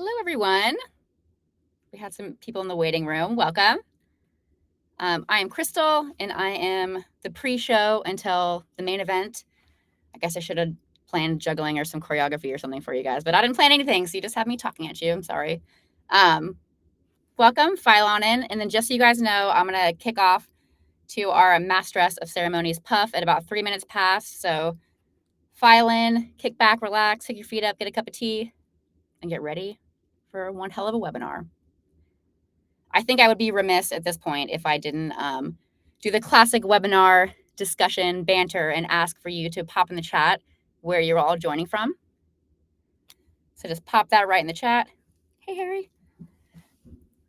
Hello, everyone. We had some people in the waiting room. Welcome. I am Crystal, and I am the pre-show until the main event. I guess I should have planned juggling or some choreography or something for you guys, but I didn't plan anything, so you just have me talking at you. I'm sorry. Welcome, file on in, and then just so you guys know, I'm going to kick off to our Masteress of Ceremonies puff at about 3 minutes past. So file in, kick back, relax, take your feet up, get a cup of tea, and get ready for one hell of a webinar. I think I would be remiss at this point if I didn't do the classic webinar discussion banter and ask for you to pop in the chat where you're all joining from. So just pop that right in the chat. Hey, Harry.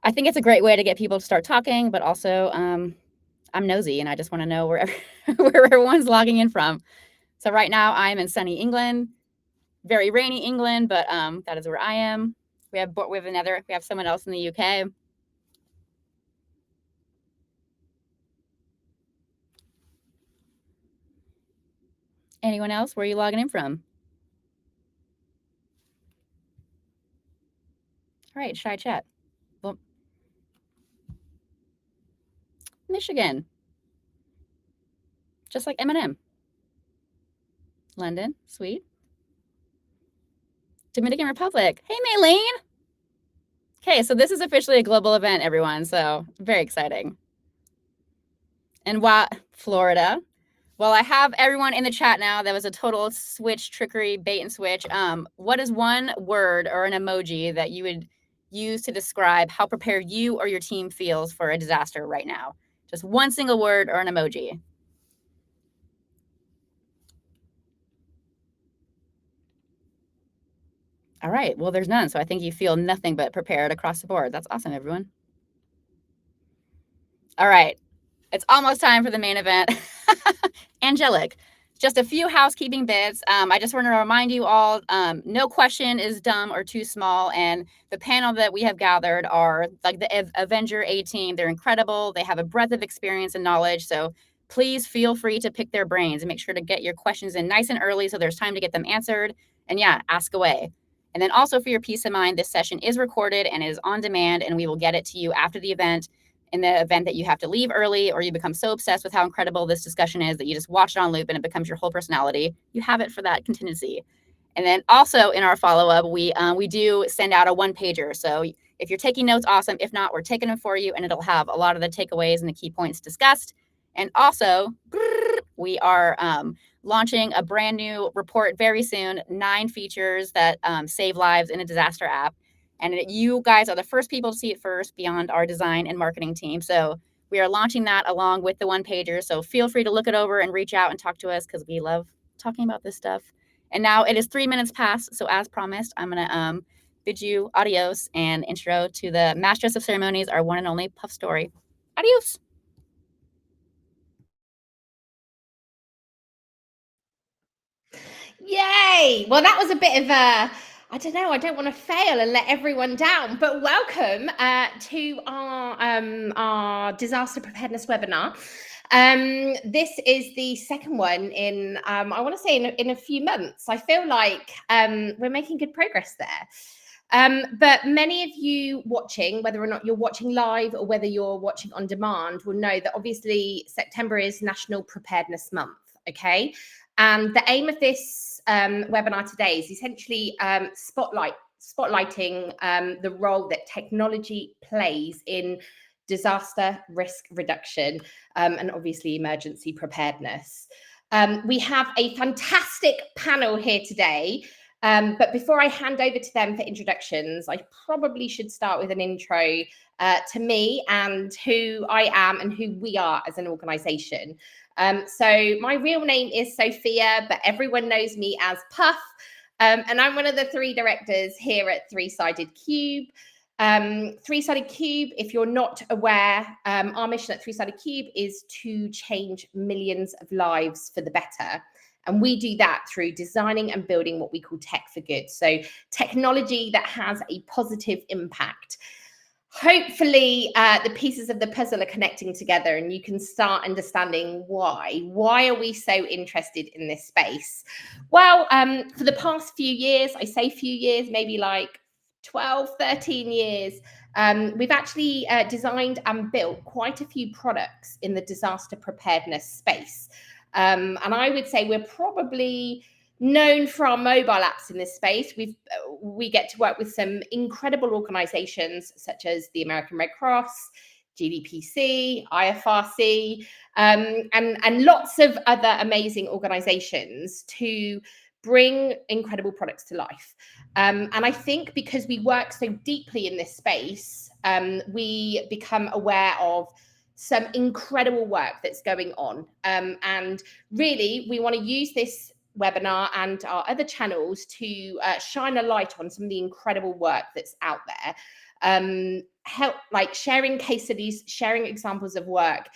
I think it's a great way to get people to start talking, but also I'm nosy and I just want to know where everyone's logging in from. So right now I'm in sunny England, very rainy England, but that is where I am. We have someone else in the UK. Anyone else? Where are you logging in from? All right, shy chat. Well, Michigan, just like Eminem. London, sweet. Dominican Republic. Hey, Maylene. Okay, so this is officially a global event, everyone. So very exciting. And Florida. Well, I have everyone in the chat now. That was a total switch, trickery, bait and switch. What is one word or an emoji that you would use to describe how prepared you or your team feels for a disaster right now? Just one single word or an emoji. All right, well, there's none. So I think you feel nothing but prepared across the board. That's awesome, everyone. All right, it's almost time for the main event. Angelic, just a few housekeeping bits. I just want to remind you all, no question is dumb or too small. And the panel that we have gathered are like the Avenger A team. They're incredible. They have a breadth of experience and knowledge. So please feel free to pick their brains and make sure to get your questions in nice and early so there's time to get them answered. And yeah, ask away. And then also for your peace of mind, this session is recorded and is on demand, and we will get it to you after the event. In the event that you have to leave early or you become so obsessed with how incredible this discussion is that you just watch it on loop and it becomes your whole personality, you have it for that contingency. And then also in our follow-up, we do send out a one-pager. So if you're taking notes, awesome. If not, we're taking them for you, and it'll have a lot of the takeaways and the key points discussed. And also, we are launching a brand new report very soon, 9 features that save lives in a disaster app. And you guys are the first people to see it first beyond our design and marketing team. So we are launching that along with the one-pager. So feel free to look it over and reach out and talk to us because we love talking about this stuff. And now it is 3 minutes past. So as promised, I'm going to bid you adios and intro to the Masteress of Ceremonies, our one and only Puff Story. Adios. Yay! Well, that was a bit of a, I don't know, I don't want to fail and let everyone down, but welcome to our disaster preparedness webinar. This is the second one in, I want to say in a few months. I feel like we're making good progress there. But many of you watching, whether or not you're watching live or whether you're watching on demand, will know that obviously September is National Preparedness Month, okay? And the aim of this webinar today is essentially spotlighting the role that technology plays in disaster risk reduction and obviously emergency preparedness. We have a fantastic panel here today. But before I hand over to them for introductions, I probably should start with an intro to me and who I am and who we are as an organisation. So my real name is Sophia, but everyone knows me as Puff. And I'm one of the 3 directors here at Three-Sided Cube. Three-Sided Cube, if you're not aware, our mission at Three-Sided Cube is to change millions of lives for the better. And we do that through designing and building what we call tech for good. So technology that has a positive impact. Hopefully the pieces of the puzzle are connecting together and you can start understanding why. Why are we so interested in this space? Well, for the past few years, I say few years, maybe like 12, 13 years, we've actually designed and built quite a few products in the disaster preparedness space. And I would say we're probably known for our mobile apps in this space. We get to work with some incredible organizations such as the American Red Cross, GDPC, IFRC, and lots of other amazing organizations to bring incredible products to life. And I think because we work so deeply in this space, we become aware of some incredible work that's going on. And really, we want to use this webinar and our other channels to shine a light on some of the incredible work that's out there. Help, like sharing case studies, sharing examples of work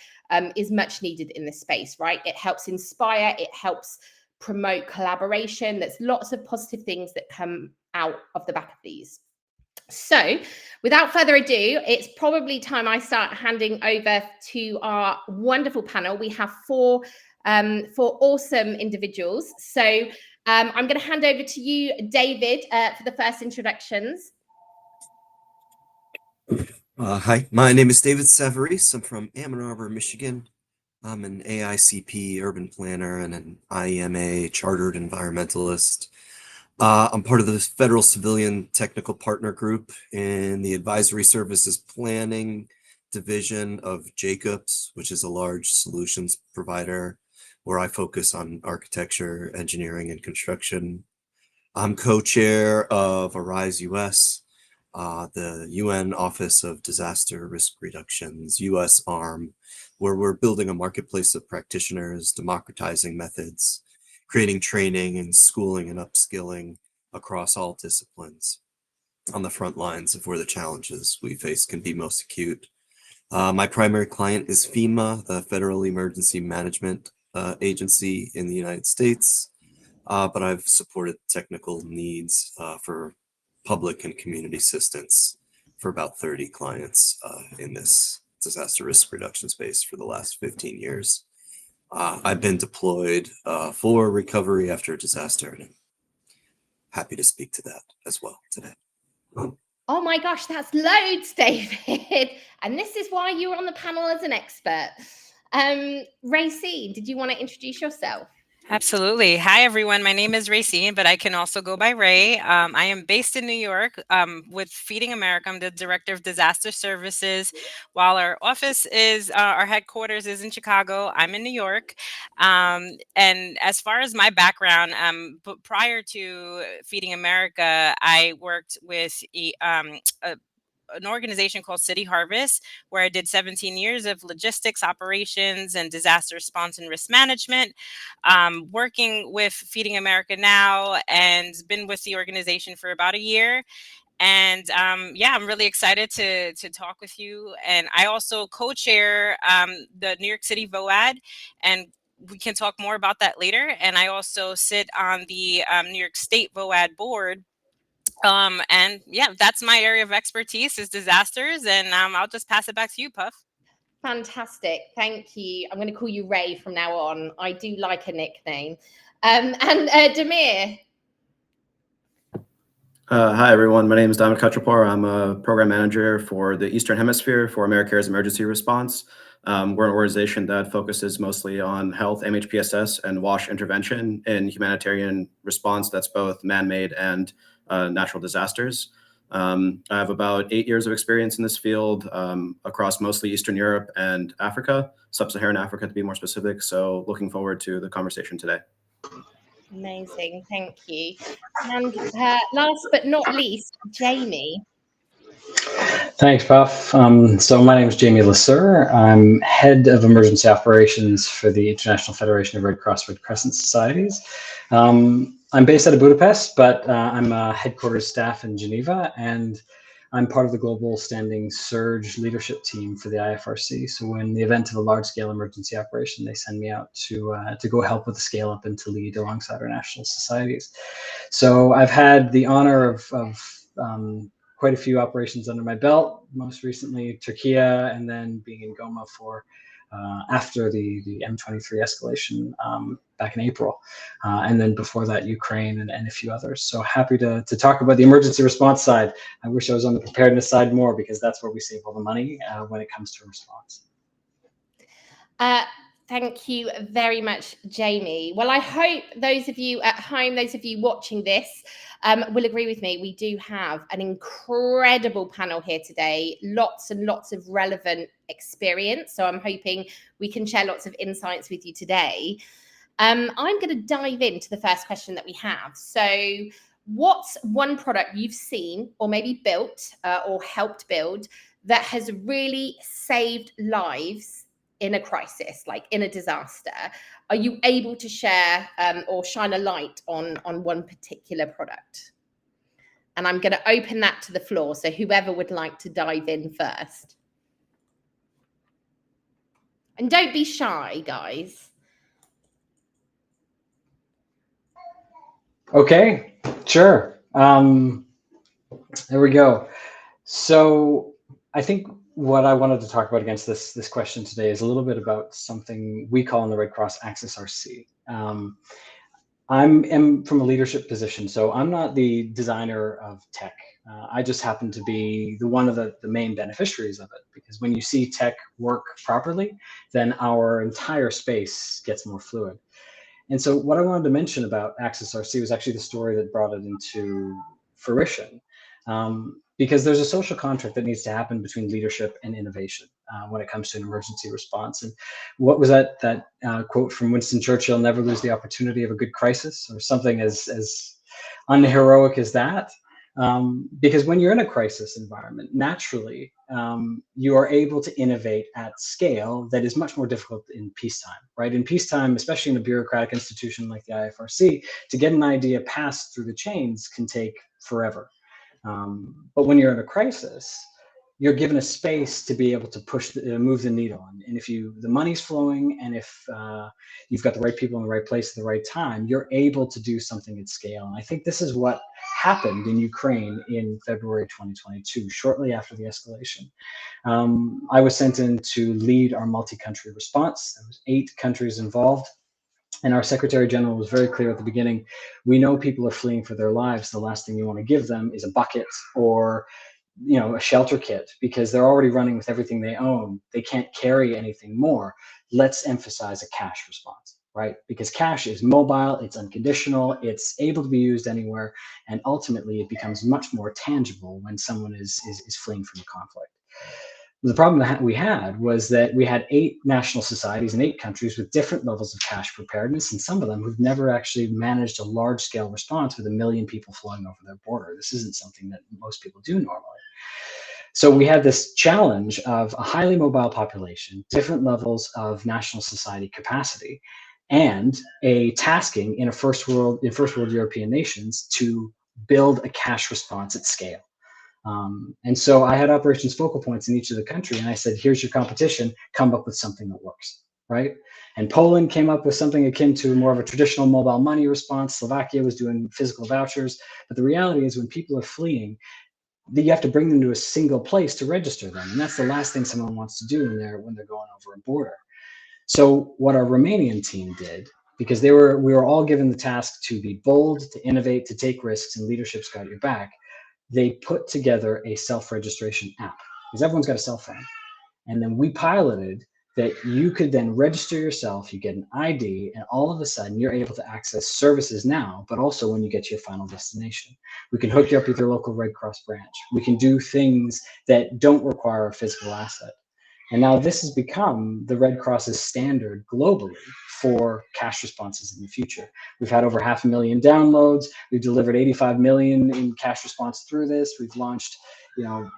is much needed in this space, right? It helps inspire, it helps promote collaboration. There's lots of positive things that come out of the back of these. So without further ado, it's probably time I start handing over to our wonderful panel. We have four awesome individuals. So I'm going to hand over to you, David, for the first introductions. Hi, my name is David Savarese. I'm from Ann Arbor, Michigan. I'm an AICP urban planner and an IEMA chartered environmentalist. I'm part of the Federal Civilian Technical Partner Group in the Advisory Services Planning Division of Jacobs, which is a large solutions provider where I focus on architecture, engineering, and construction. I'm co-chair of ARISE US, the UN Office of Disaster Risk Reduction's US arm, where we're building a marketplace of practitioners, democratizing methods, creating training and schooling and upskilling across all disciplines on the front lines of where the challenges we face can be most acute. My primary client is FEMA, the Federal Emergency Management Agency in the United States, but I've supported technical needs for public and community assistance for about 30 clients in this disaster risk reduction space for the last 15 years. I've been deployed for recovery after a disaster, and I'm happy to speak to that as well today. Oh my gosh, that's loads, David. And this is why you were on the panel as an expert. Racine, did you want to introduce yourself? Absolutely. Hi, everyone. My name is Racine, but I can also go by Ray. I am based in New York with Feeding America. I'm the Director of Disaster Services. While our office is, our headquarters is in Chicago, I'm in New York. And as far as my background, but prior to Feeding America, I worked with an organization called City Harvest, where I did 17 years of logistics, operations, and disaster response and risk management. Working with Feeding America now, and been with the organization for about a year. And yeah, I'm really excited to talk with you. And I also co-chair the New York City VOAD, and we can talk more about that later. And I also sit on the New York State VOAD board. And yeah, that's my area of expertise is disasters, and I'll just pass it back to you, Puff. Fantastic, thank you. I'm going to call you Ray from now on. I do like a nickname. And Demir. Hi, everyone. My name is Damir Katrapar. I'm a program manager for the Eastern Hemisphere for Americares Emergency Response. We're an organization that focuses mostly on health, MHPSS, and WASH intervention in humanitarian response that's both man-made and natural disasters. I have about 8 years of experience in this field across mostly Eastern Europe and Africa, Sub-Saharan Africa to be more specific. So looking forward to the conversation today. Amazing, thank you. And last but not least, Jamie. Thanks, Puff. So my name is Jamie Lasser. I'm head of emergency operations for the International Federation of Red Cross Red Crescent Societies. I'm based out of Budapest, but I'm a headquarters staff in Geneva, and I'm part of the global standing surge leadership team for the IFRC. So in the event of a large-scale emergency operation, they send me out to go help with the scale up and to lead alongside our national societies. So I've had the honor of quite a few operations under my belt, most recently Turkey, and then being in Goma for after the M23 escalation back in April. And then before that, Ukraine and a few others. So happy to talk about the emergency response side. I wish I was on the preparedness side more, because that's where we save all the money when it comes to response. Thank you very much, Jamie. Well, I hope those of you at home, those of you watching this, will agree with me. We do have an incredible panel here today, lots and lots of relevant experience. So I'm hoping we can share lots of insights with you today. I'm going to dive into the first question that we have. So what's one product you've seen or maybe built or helped build that has really saved lives in a crisis, like in a disaster? Are you able to share or shine a light on one particular product? And I'm going to open that to the floor. So whoever would like to dive in first. And don't be shy, guys. Okay, sure. There we go. So I think what I wanted to talk about against this question today is a little bit about something we call in the Red Cross Access RC. I'm from a leadership position, so I'm not the designer of tech. I just happen to be one of the main beneficiaries of it, because when you see tech work properly, then our entire space gets more fluid. And so what I wanted to mention about Access RC was actually the story that brought it into fruition. Because there's a social contract that needs to happen between leadership and innovation when it comes to an emergency response. And what was that quote from Winston Churchill, "Never lose the opportunity of a good crisis," or something as unheroic as that. Because when you're in a crisis environment, naturally, you are able to innovate at scale that is much more difficult in peacetime, right? In peacetime, especially in a bureaucratic institution like the IFRC, to get an idea passed through the chains can take forever. But when you're in a crisis, you're given a space to be able to move the needle. And if the money's flowing, and if you've got the right people in the right place at the right time, you're able to do something at scale. And I think this is what happened in Ukraine in February 2022, shortly after the escalation. I was sent in to lead our multi-country response. There was 8 countries involved. And our Secretary General was very clear at the beginning: we know people are fleeing for their lives. The last thing you want to give them is a bucket or a shelter kit, because they're already running with everything they own. They can't carry anything more. Let's emphasize a cash response, right? Because cash is mobile, it's unconditional, it's able to be used anywhere, and ultimately it becomes much more tangible when someone is fleeing from a conflict. The problem that we had was that we had 8 national societies in 8 countries with different levels of cash preparedness, and some of them who've never actually managed a large-scale response with 1 million people flowing over their border. This isn't something that most people do normally. So we had this challenge of a highly mobile population, different levels of national society capacity, and a tasking in first world European nations to build a cash response at scale. And so I had operations focal points in each of the country, and I said, here's your competition, come up with something that works, right? And Poland came up with something akin to more of a traditional mobile money response. Slovakia was doing physical vouchers. But the reality is, when people are fleeing, you have to bring them to a single place to register them. And that's the last thing someone wants to do when they're going over a border. So what our Romanian team did, because we were all given the task to be bold, to innovate, to take risks, and leadership's got your back, they put together a self-registration app, because everyone's got a cell phone. And then we piloted that you could then register yourself, you get an ID, and all of a sudden you're able to access services now, but also when you get to your final destination. We can hook you up with your local Red Cross branch. We can do things that don't require a physical asset. And now this has become the Red Cross's standard globally for cash responses in the future. We've had over 500,000 downloads. We've delivered 85 million in cash response through this. We've launched,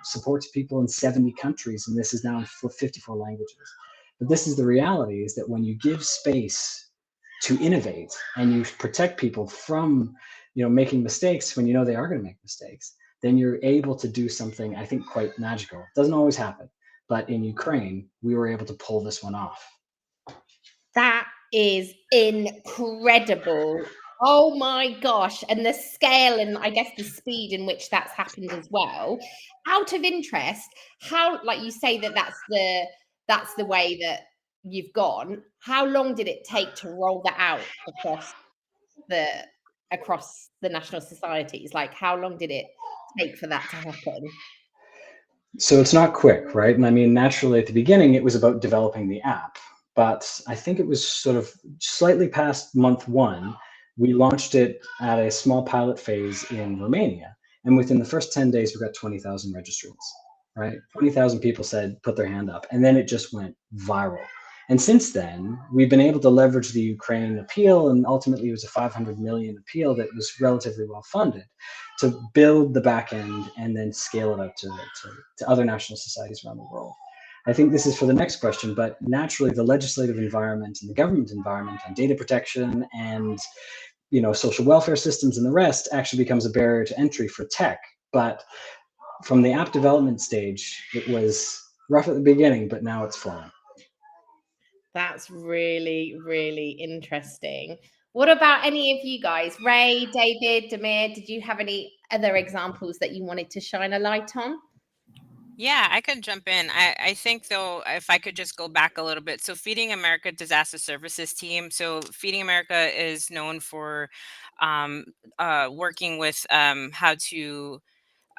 support to people in 70 countries, and this is now in 54 languages. But this is the reality, is that when you give space to innovate and you protect people from, making mistakes when they are going to make mistakes, then you're able to do something, I think, quite magical. It doesn't always happen. But in Ukraine, we were able to pull this one off. That is incredible, Oh my gosh. And the scale and I guess the speed in which that's happened as well. Out of interest, how, like you say that that's the way that you've gone. How long did it take to roll that out the across the national societies? Like how long did it take for that to happen? So it's not quick, right? And I mean, naturally at the beginning, it was about developing the app. But I think it was sort of slightly past month one, we launched it at a small pilot phase in Romania. And within the first 10 days, we got 20,000 registrants, right? 20,000 people said, put their hand up. And then it just went viral. And since then, we've been able to leverage the Ukraine appeal, and ultimately it was a 500 million appeal that was relatively well funded to build the back end and then scale it up to other national societies around the world. I think this is for the next question, but naturally the legislative environment and the government environment on data protection and social welfare systems and the rest actually becomes a barrier to entry for tech. But from the app development stage, it was rough at the beginning, but now it's flowing. That's really, really interesting. What about any of you guys? Ray, David, Damir, did you have any other examples that you wanted to shine a light on? Yeah, I could jump in. I think, though, if I could just go back a little bit. So Feeding America Disaster Services Team. So Feeding America is known for working with how to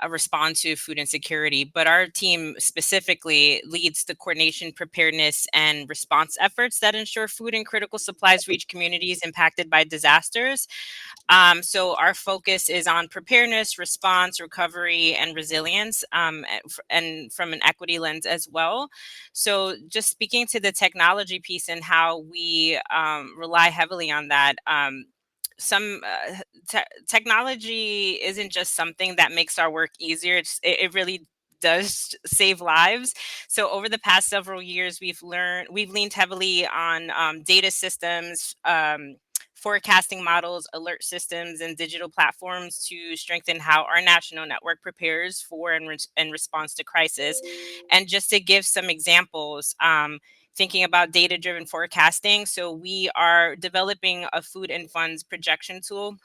respond to food insecurity. But our team specifically leads the coordination, preparedness, and response efforts that ensure food and critical supplies reach communities impacted by disasters. So our focus is on preparedness, response, recovery, and resilience, and from an equity lens as well. So just speaking to the technology piece and how we rely heavily on that, some technology isn't just something that makes our work easier. It really does save lives. So over the past several years, we've leaned heavily on data systems, forecasting models, alert systems, and digital platforms to strengthen how our national network prepares for and responds to crisis. And just to give some examples, thinking about data-driven forecasting. So we are developing a food and funds projection tool.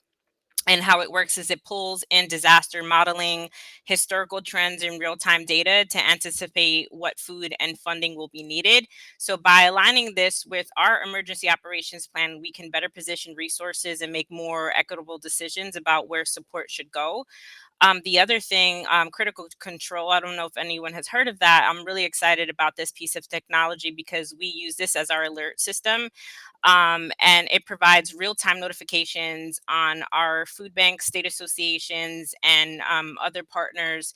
And how it works is it pulls in disaster modeling, historical trends, and real-time data to anticipate what food and funding will be needed. So by aligning this with our emergency operations plan, we can better position resources and make more equitable decisions about where support should go. The other thing, critical control, I don't know if anyone has heard of that. I'm really excited about this piece of technology because we use this as our alert system. And it provides real-time notifications on our food banks, state associations, and other partners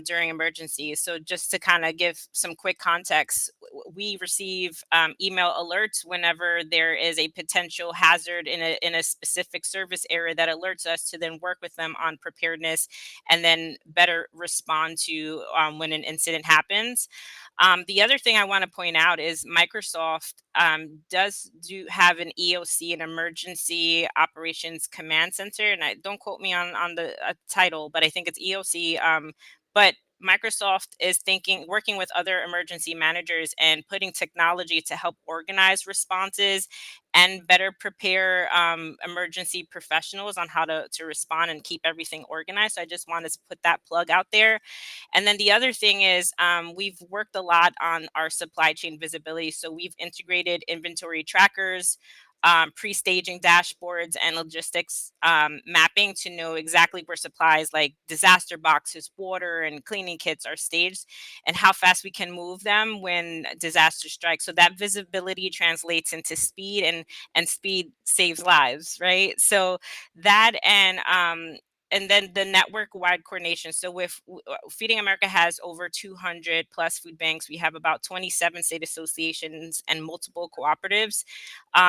during emergencies. So just to kind of give some quick context, we receive email alerts whenever there is a potential hazard in a specific service area that alerts us to then work with them on preparedness and then better respond to when an incident happens. The other thing I want to point out is Microsoft does have an EOC, an Emergency Operations Command Center, and don't quote me on the title, but I think it's EOC. But Microsoft is working with other emergency managers and putting technology to help organize responses and better prepare emergency professionals on how to respond and keep everything organized. So I just wanted to put that plug out there. And then the other thing is we've worked a lot on our supply chain visibility. So we've integrated inventory trackers, pre-staging dashboards, and logistics mapping to know exactly where supplies like disaster boxes, water, and cleaning kits are staged and how fast we can move them when disaster strikes. So that visibility translates into speed, and speed saves lives, right? So that and then the network-wide coordination. So with Feeding America has over 200 plus food banks. We have about 27 state associations and multiple cooperatives.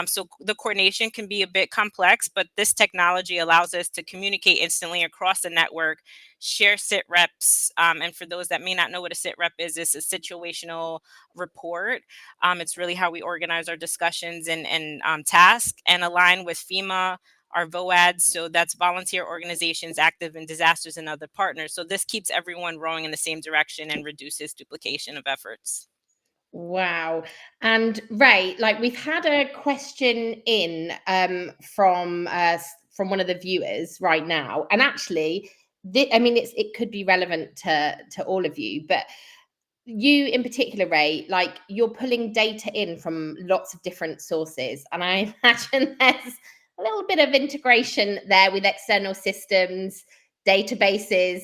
So the coordination can be a bit complex, but this technology allows us to communicate instantly across the network, share sit reps. And for those that may not know what a sit rep is, it's a situational report. It's really how we organize our discussions and tasks, and align with FEMA, our VOADs, so that's volunteer organizations active in disasters, and other partners. So this keeps everyone rowing in the same direction and reduces duplication of efforts. Wow. And Ray, like we've had a question in from one of the viewers right now, and actually, I mean, it could be relevant to all of you, but you in particular, Ray, like you're pulling data in from lots of different sources, and I imagine there's a little bit of integration there with external systems, databases.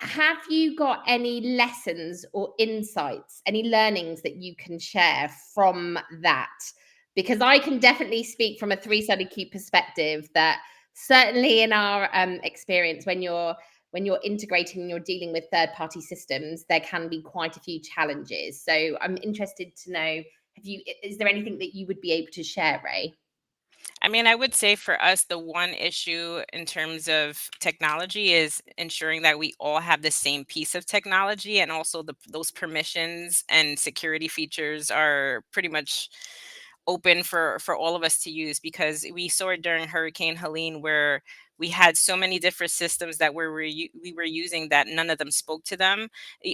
Have you got any lessons or insights, any learnings that you can share from that? Because I can definitely speak from a three-sided cube perspective that certainly in our experience, when you're integrating and you're dealing with third-party systems, there can be quite a few challenges. So I'm interested to know, is there anything that you would be able to share, Ray? I mean, I would say for us, the one issue in terms of technology is ensuring that we all have the same piece of technology, and also those permissions and security features are pretty much open for all of us to use, because we saw it during Hurricane Helene, where we had so many different systems that we were using that none of them spoke to them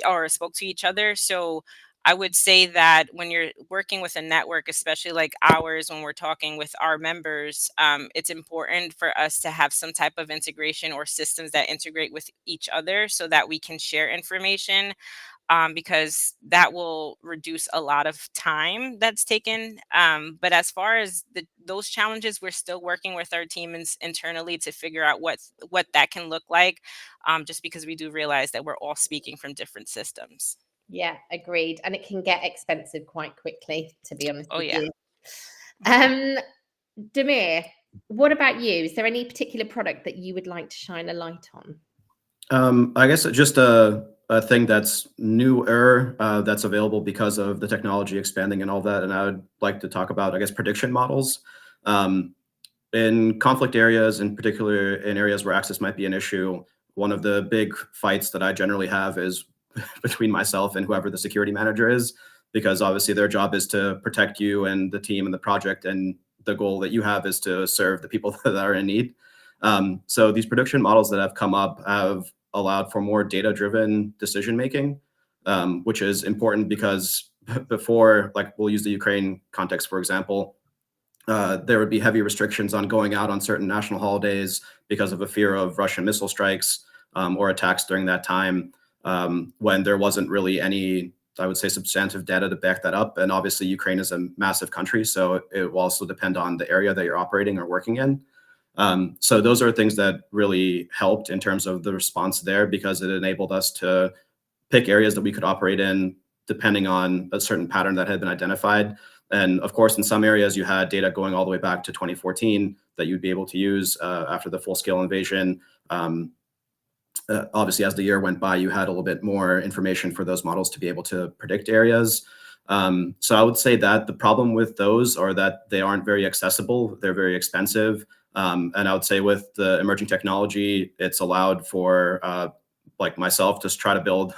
or spoke to each other. So I would say that when you're working with a network, especially like ours, when we're talking with our members, it's important for us to have some type of integration or systems that integrate with each other so that we can share information, because that will reduce a lot of time that's taken. But as far as those challenges, we're still working with our team internally to figure out what that can look like, just because we do realize that we're all speaking from different systems. Yeah, agreed. And it can get expensive quite quickly, to be honest Oh, with yeah. you. Damir, what about you? Is there any particular product that you would like to shine a light on? I guess just a thing that's newer, that's available because of the technology expanding and all that. And I would like to talk about, I guess, prediction models. In conflict areas, in particular in areas where access might be an issue, one of the big fights that I generally have is between myself and whoever the security manager is, because obviously their job is to protect you and the team and the project, and the goal that you have is to serve the people that are in need. So these prediction models that have come up have allowed for more data-driven decision making, which is important because before, like we'll use the Ukraine context, for example, there would be heavy restrictions on going out on certain national holidays because of a fear of Russian missile strikes or attacks during that time, when there wasn't really any, I would say, substantive data to back that up. And obviously, Ukraine is a massive country, so it will also depend on the area that you're operating or working in. So those are things that really helped in terms of the response there, because it enabled us to pick areas that we could operate in depending on a certain pattern that had been identified. And of course, in some areas, you had data going all the way back to 2014 that you'd be able to use after the full-scale invasion. Obviously, as the year went by, you had a little bit more information for those models to be able to predict areas. So I would say that the problem with those are that they aren't very accessible. They're very expensive. And I would say with the emerging technology, it's allowed for like myself to try to build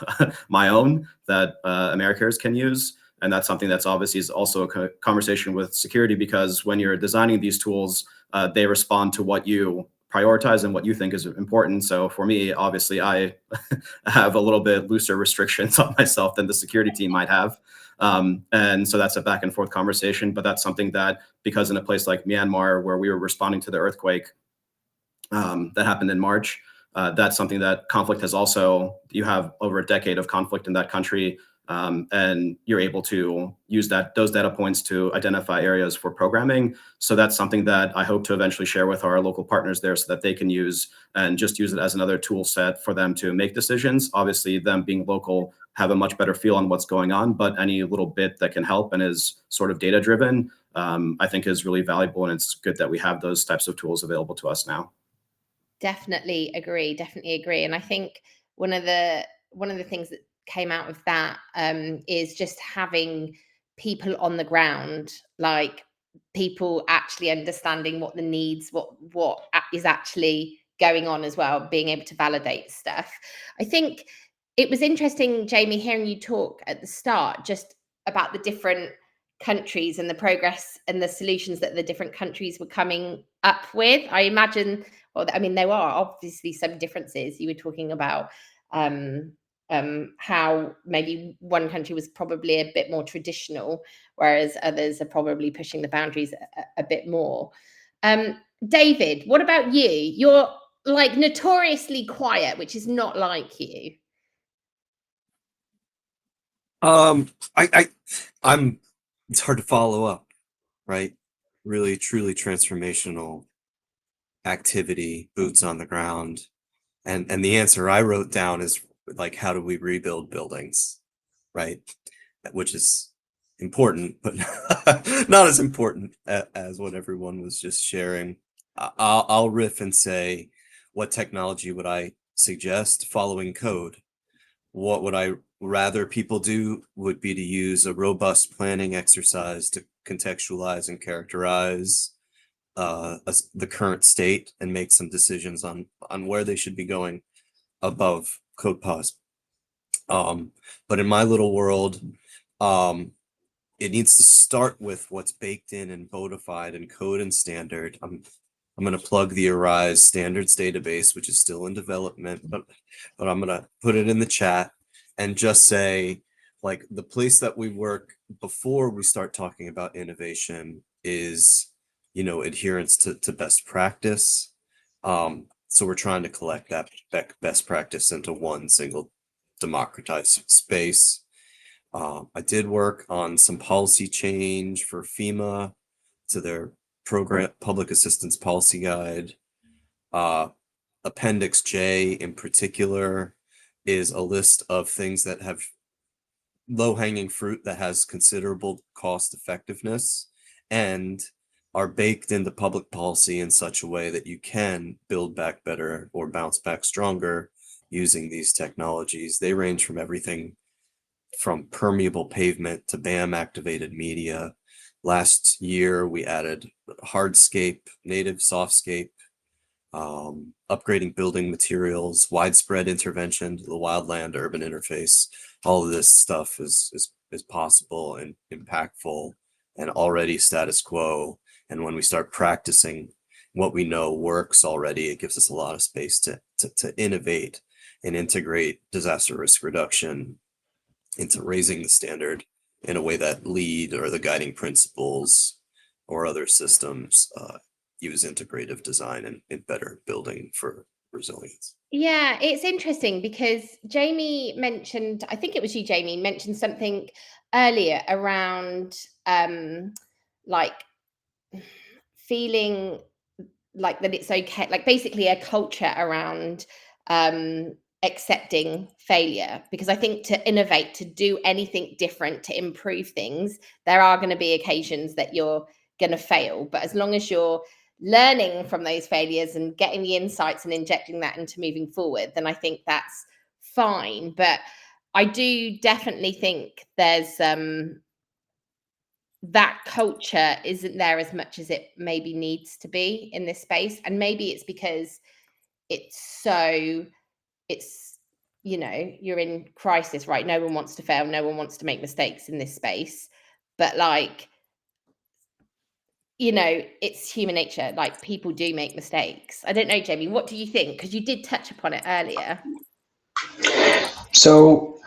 my own that Americares can use. And that's something that's obviously is also a conversation with security, because when you're designing these tools, they respond to what you prioritize and what you think is important. So for me, obviously, I have a little bit looser restrictions on myself than the security team might have. And so that's a back and forth conversation. But that's something that, because in a place like Myanmar, where we were responding to the earthquake that happened in March, that's something that conflict has also, you have over a decade of conflict in that country. And you're able to use those data points to identify areas for programming. So that's something that I hope to eventually share with our local partners there, so that they can use and just use it as another tool set for them to make decisions. Obviously, them being local have a much better feel on what's going on, but any little bit that can help and is sort of data driven, I think is really valuable. And it's good that we have those types of tools available to us now. Definitely agree. And I think one of the things that came out of that is just having people on the ground, like people actually understanding what the needs, what is actually going on as well, being able to validate stuff. I think it was interesting, Jamie, hearing you talk at the start just about the different countries and the progress and the solutions that the different countries were coming up with. I imagine, well, I mean, there are obviously some differences. You were talking about how maybe one country was probably a bit more traditional, whereas others are probably pushing the boundaries a bit more. David, what about you? You're like notoriously quiet, which is not like you. I'm it's hard to follow up, right? Really, truly transformational activity, boots on the ground. And the answer I wrote down is like, how do we rebuild buildings, right? Which is important, but not as important as what everyone was just sharing. I'll riff and say, what technology would I suggest? Following code. What would I rather people do would be to use a robust planning exercise to contextualize and characterize the current state and make some decisions on where they should be going above code pause. But in my little world, it needs to start with what's baked in and codified in code and standard. I'm going to plug the Arise standards database, which is still in development, but I'm going to put it in the chat and just say, like, the place that we work before we start talking about innovation is, adherence to best practice. So we're trying to collect that best practice into one single democratized space. I did work on some policy change for FEMA to their program public assistance policy guide. Appendix J in particular is a list of things that have low-hanging fruit that has considerable cost effectiveness and are baked into public policy in such a way that you can build back better or bounce back stronger using these technologies. They range from everything from permeable pavement to BAM activated media. Last year, we added hardscape, native softscape, upgrading building materials, widespread intervention to the wildland urban interface. All of this stuff is possible and impactful and already status quo. And when we start practicing what we know works already, it gives us a lot of space to innovate and integrate disaster risk reduction into raising the standard in a way that LEED or the guiding principles or other systems use integrative design and better building for resilience. Yeah, it's interesting because Jamie mentioned, I think it was you, Jamie, mentioned something earlier around like feeling like that it's okay, like basically a culture around accepting failure. Because I think to innovate, to do anything different, to improve things, there are going to be occasions that you're going to fail. But as long as you're learning from those failures and getting the insights and injecting that into moving forward, then I think that's fine. But I do definitely think there's that culture isn't there as much as it maybe needs to be in this space. And maybe it's because it's you're in crisis, right? No one wants to fail, no one wants to make mistakes in this space, but like, it's human nature. Like, people do make mistakes. I don't know, Jamie, what do you think? Because you did touch upon it earlier. So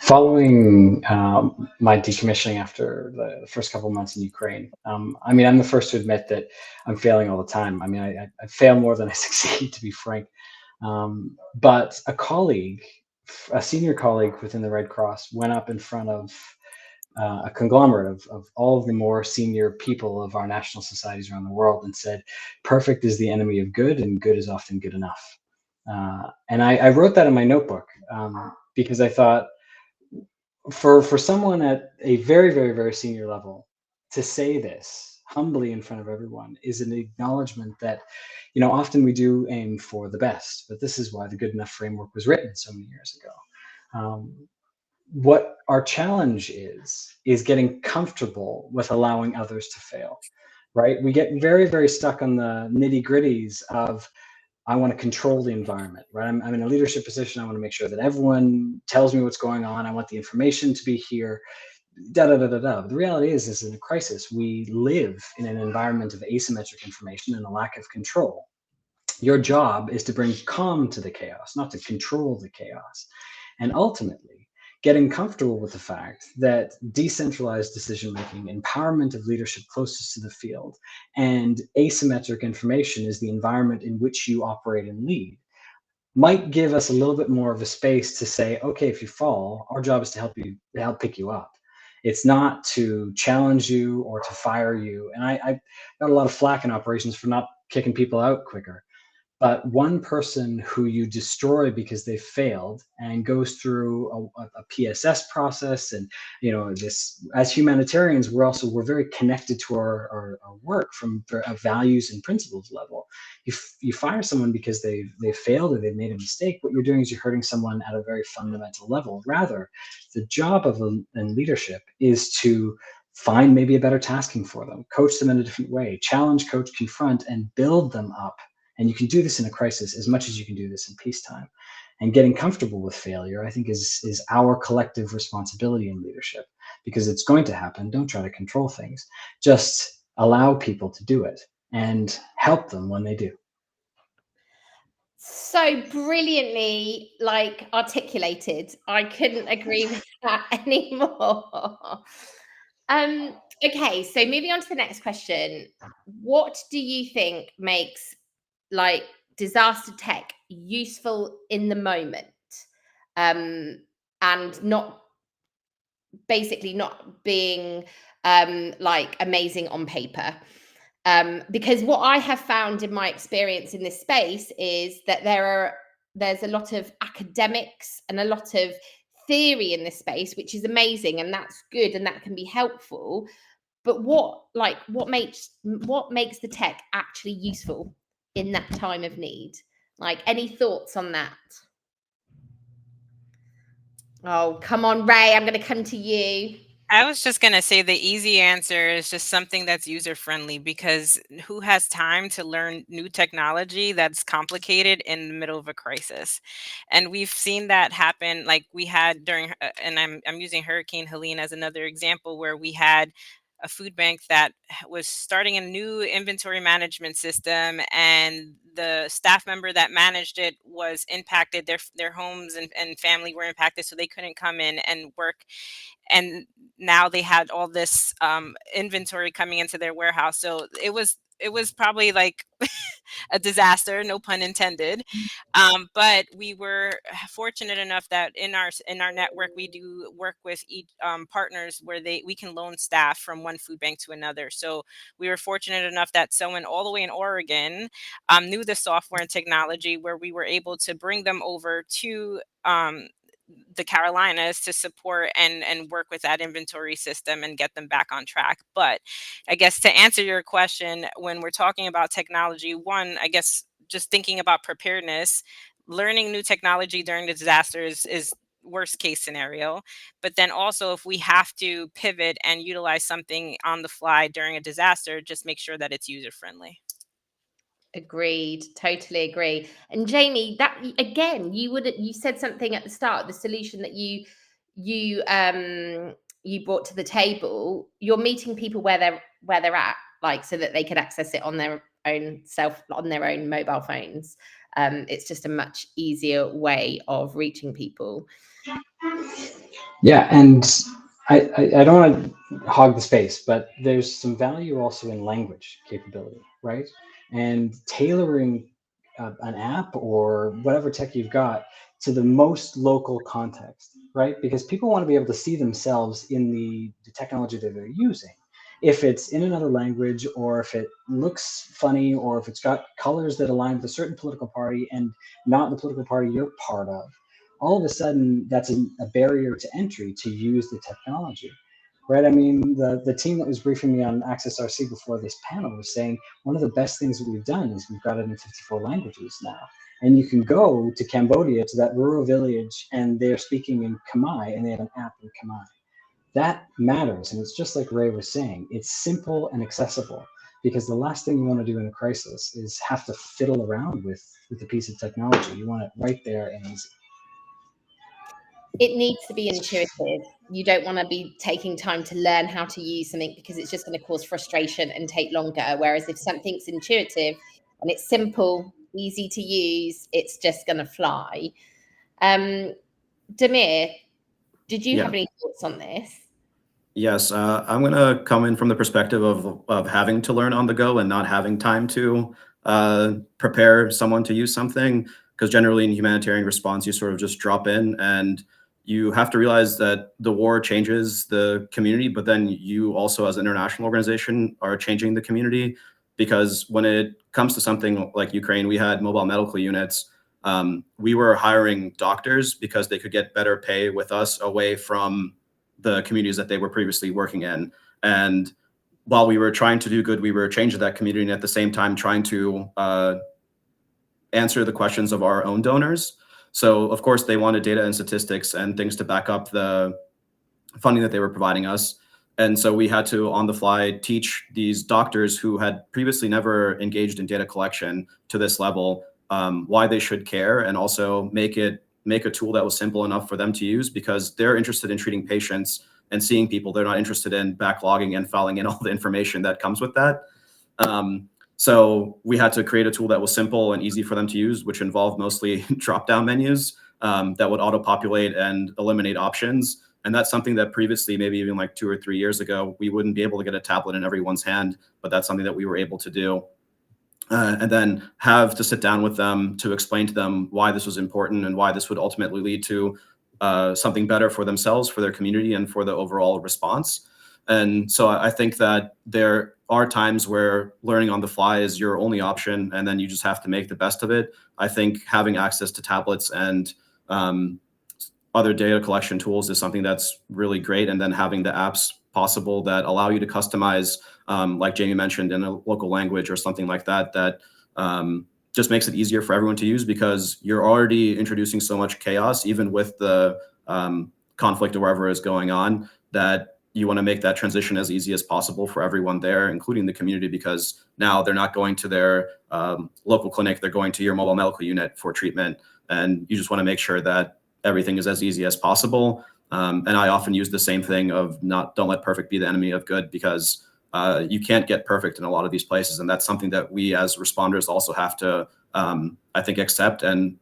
following my decommissioning after the first couple of months in Ukraine, I'm the first to admit that I'm failing all the time. I fail more than I succeed, to be frank. But a senior colleague within the Red Cross went up in front of a conglomerate of all of the more senior people of our national societies around the world and said, perfect is the enemy of good and good is often good enough. And I wrote that in my notebook because I thought, for someone at a very, very, very senior level to say this humbly in front of everyone is an acknowledgement that, often we do aim for the best, but this is why the good enough framework was written so many years ago. What our challenge is getting comfortable with allowing others to fail, right? We get very, very stuck on the nitty gritties of, I want to control the environment, right? I'm in a leadership position. I want to make sure that everyone tells me what's going on. I want the information to be here, But the reality is in a crisis, we live in an environment of asymmetric information and a lack of control. Your job is to bring calm to the chaos, not to control the chaos. And ultimately, getting comfortable with the fact that decentralized decision-making, empowerment of leadership closest to the field, and asymmetric information is the environment in which you operate and lead, might give us a little bit more of a space to say, okay, if you fall, our job is to help pick you up. It's not to challenge you or to fire you. And I got a lot of flack in operations for not kicking people out quicker. But one person who you destroy because they failed and goes through a PSS process, and this, as humanitarians, we're very connected to our work from a values and principles level. You fire someone because they failed or they made a mistake. What you're doing is you're hurting someone at a very fundamental level. Rather, the job of leadership is to find maybe a better tasking for them, coach them in a different way, challenge, coach, confront, and build them up. And you can do this in a crisis as much as you can do this in peacetime. And getting comfortable with failure, I think, is our collective responsibility in leadership, because it's going to happen. Don't try to control things. Just allow people to do it and help them when they do. So brilliantly articulated. I couldn't agree with that anymore. Okay, so moving on to the next question. What do you think makes disaster tech useful in the moment, and not being amazing on paper? Because what I have found in my experience in this space is that there's a lot of academics and a lot of theory in this space, which is amazing, and that's good, and that can be helpful. But what makes the tech actually useful in that time of need? Any thoughts on that? Oh, come on, Ray, I'm going to come to you. I was just going to say the easy answer is just something that's user friendly, because who has time to learn new technology that's complicated in the middle of a crisis? And we've seen that happen, like we had during, and I'm using Hurricane Helene as another example, where we had a food bank that was starting a new inventory management system, and the staff member that managed it was impacted. Their homes and family were impacted, so they couldn't come in and work. And now they had all this inventory coming into their warehouse. So it was probably like a disaster, no pun intended. But we were fortunate enough that in our network, we do work with each partners where we can loan staff from one food bank to another. So we were fortunate enough that someone all the way in Oregon knew the software and technology, where we were able to bring them over to the Carolinas to support and work with that inventory system and get them back on track. But I guess to answer your question, when we're talking about technology, one, I guess just thinking about preparedness, learning new technology during the disasters is worst case scenario. But then also, if we have to pivot and utilize something on the fly during a disaster, just make sure that it's user friendly. Agreed. Totally agree. And Jamie, that again, you said something at the start, the solution that you brought to the table. You're meeting people where they're at, so that they can access it on their own mobile phones. It's just a much easier way of reaching people. Yeah, and I don't want to hog the space, but there's some value also in language capability, right? And tailoring an app or whatever tech you've got to the most local context, right? Because people want to be able to see themselves in the technology that they're using. If it's in another language, or if it looks funny, or if it's got colors that align with a certain political party and not the political party you're part of, all of a sudden that's a barrier to entry to use the technology. Right. I mean, the team that was briefing me on Access RC before this panel was saying one of the best things that we've done is we've got it in 54 languages now. And you can go to Cambodia, to that rural village, and they're speaking in Khmer, and they have an app in Khmer. That matters. And it's just like Ray was saying, it's simple and accessible, because the last thing you want to do in a crisis is have to fiddle around with a piece of technology. You want it right there and easy. It needs to be intuitive. You don't want to be taking time to learn how to use something, because it's just going to cause frustration and take longer. Whereas if something's intuitive and it's simple easy to use, it's just going to fly. Damir, did you have any thoughts on this? Yes, I'm going to come in from the perspective of having to learn on the go and not having time to prepare someone to use something, because generally in humanitarian response, you sort of just drop in, and you have to realize that the war changes the community, but then you also, as an international organization, are changing the community, because when it comes to something like Ukraine, we had mobile medical units. We were hiring doctors because they could get better pay with us away from the communities that they were previously working in. And while we were trying to do good, we were changing that community, and at the same time trying to answer the questions of our own donors. So of course they wanted data and statistics and things to back up the funding that they were providing us. And so we had to, on the fly, teach these doctors who had previously never engaged in data collection to this level, why they should care, and also make a tool that was simple enough for them to use, because they're interested in treating patients and seeing people. They're not interested in backlogging and filing in all the information that comes with that. So we had to create a tool that was simple and easy for them to use, which involved mostly drop-down menus that would auto-populate and eliminate options. And that's something that previously, maybe even like 2 or 3 years ago, we wouldn't be able to get a tablet in everyone's hand, but that's something that we were able to do. And then have to sit down with them to explain to them why this was important and why this would ultimately lead to something better for themselves, for their community, and for the overall response. And so I think that there are times where learning on the fly is your only option, and then you just have to make the best of it. I think having access to tablets and other data collection tools is something that's really great. And then having the apps possible that allow you to customize, like Jamie mentioned, in a local language or something like that, that just makes it easier for everyone to use, because you're already introducing so much chaos, even with the conflict or wherever is going on, that you want to make that transition as easy as possible for everyone there, including the community, because now they're not going to their local clinic, they're going to your mobile medical unit for treatment. And you just want to make sure that everything is as easy as possible. And I often use the same thing of don't let perfect be the enemy of good, because you can't get perfect in a lot of these places. And that's something that we as responders also have to, I think, accept and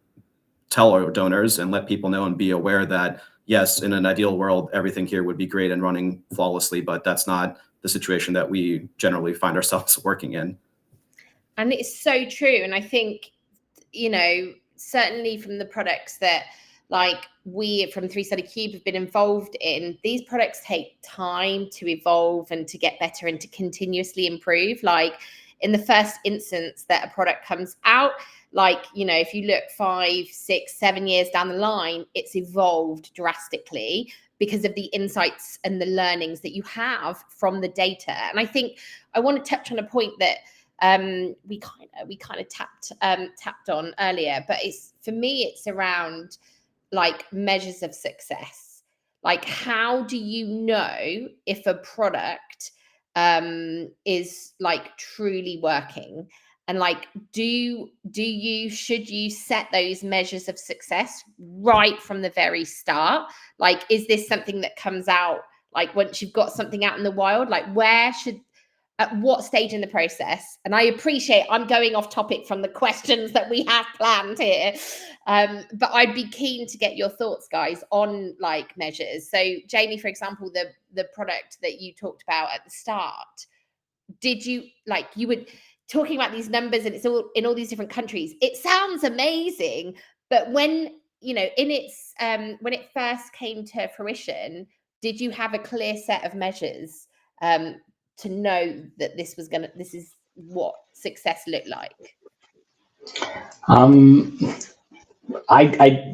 tell our donors and let people know and be aware that, yes, in an ideal world, everything here would be great and running flawlessly, but that's not the situation that we generally find ourselves working in. And it's so true. And I think, certainly from the products that like we from 3 Study Cube have been involved in, these products take time to evolve and to get better and to continuously improve. Like in the first instance that a product comes out, like, if you look 5, 6, 7 years down the line, it's evolved drastically because of the insights and the learnings that you have from the data. And I think I want to touch on a point that we kind of tapped on earlier, but for me it's around like measures of success. Like, how do you know if a product is like truly working? And like, should you set those measures of success right from the very start? Like, is this something that comes out like once you've got something out in the wild? Like, at what stage in the process? And I appreciate I'm going off topic from the questions that we have planned here, but I'd be keen to get your thoughts, guys, on like measures. So Jamie, for example, the product that you talked about at the start, did you were talking about these numbers and it's all in all these different countries? It sounds amazing, but when when it first came to fruition, did you have a clear set of measures to know that this is what success looked like?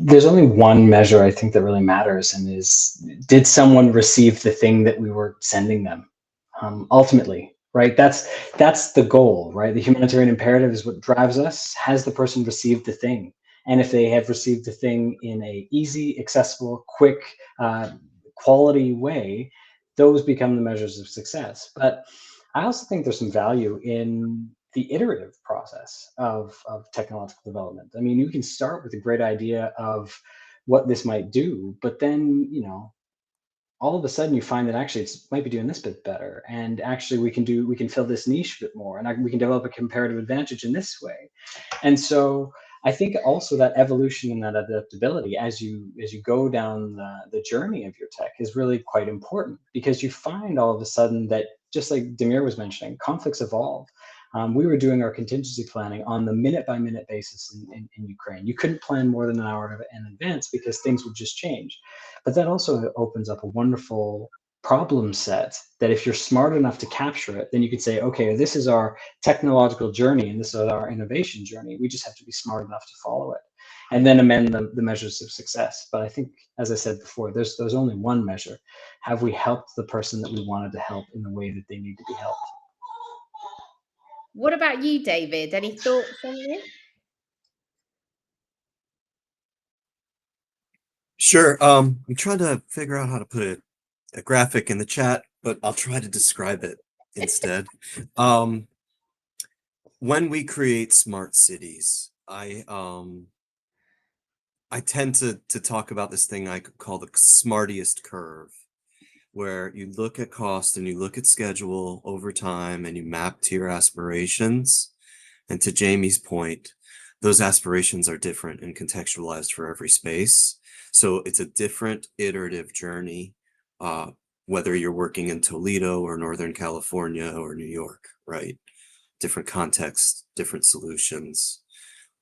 There's only one measure I think that really matters, and is, did someone receive the thing that we were sending them? Ultimately, right? That's the goal, right? The humanitarian imperative is what drives us. Has the person received the thing? And if they have received the thing in a easy, accessible, quick, quality way, those become the measures of success. But I also think there's some value in the iterative process of technological development. I mean, you can start with a great idea of what this might do, but then, all of a sudden you find that actually it might be doing this bit better, and actually we can fill this niche a bit more, and we can develop a comparative advantage in this way. And so I think also that evolution and that adaptability as you go down the journey of your tech is really quite important, because you find all of a sudden that, just like Demir was mentioning, conflicts evolve. We were doing our contingency planning on the minute-by-minute basis in Ukraine. You couldn't plan more than an hour in advance because things would just change. But that also opens up a wonderful problem set that if you're smart enough to capture it, then you could say, okay, this is our technological journey and this is our innovation journey. We just have to be smart enough to follow it and then amend the measures of success. But I think, as I said before, there's only one measure. Have we helped the person that we wanted to help in the way that they need to be helped? What about you, David? Any thoughts on this? Sure. I'm trying to figure out how to put a graphic in the chat, but I'll try to describe it instead. When we create smart cities, I tend to talk about this thing I could call the smartiest curve, where you look at cost and you look at schedule over time and you map to your aspirations. And to Jamie's point, those aspirations are different and contextualized for every space. So it's a different iterative journey, whether you're working in Toledo or Northern California or New York, right? Different contexts, different solutions.